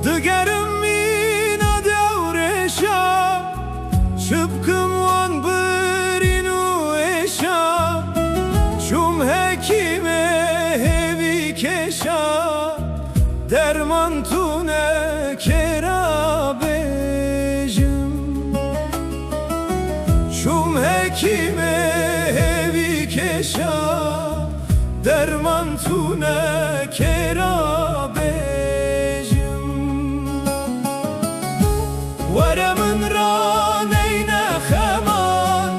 Digerim mina devreşa, çıpkım wan birinu eşa, çum hekime hevi keşa, derman tune kerabejim. Çum hekime hevi keşa, derman tune kerabejim. ورمن رانين خمان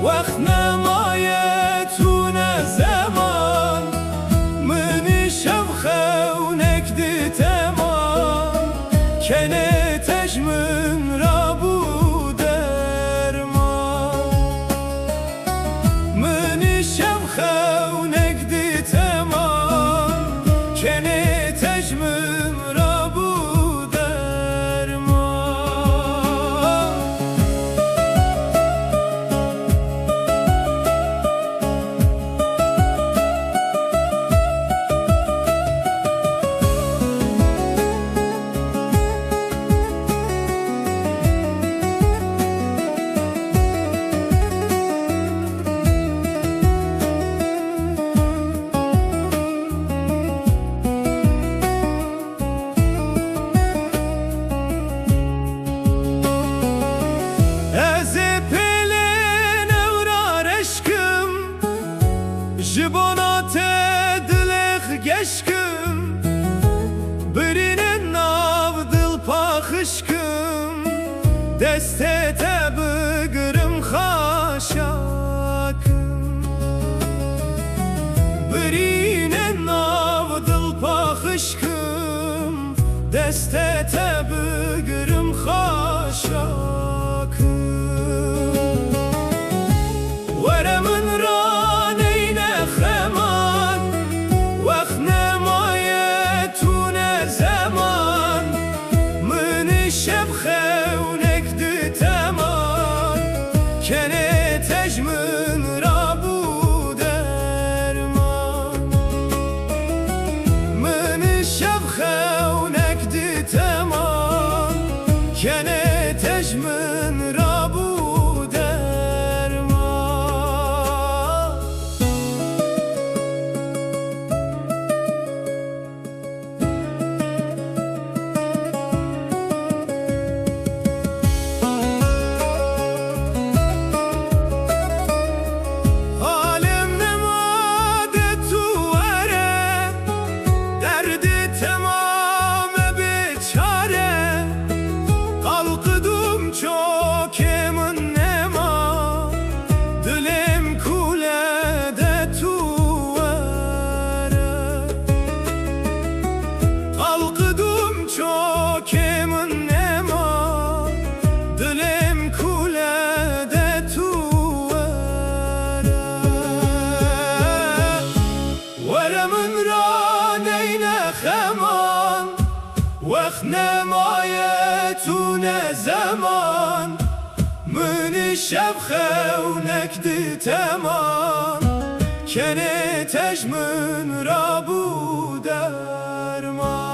وقتنا مايتون زمان من شبخه ونكدي تمام كني تجمن رابو درمان من شبخه ونكدي تمام كني تجمن رابو Jibonate dilek geçküm, birinin nav dil paxışkım, destete bıgırım xaşakım. Birinin nav dil paxışkım, destete bıgırım xaşakım. Veremin كني تجمن رابو درمان من الشبخة ونكدي تمام كني تجمن رابو درمان خمان وقتنا مايتون زمان من الشبخة ونكدي تمام كني تجمن رابو درمان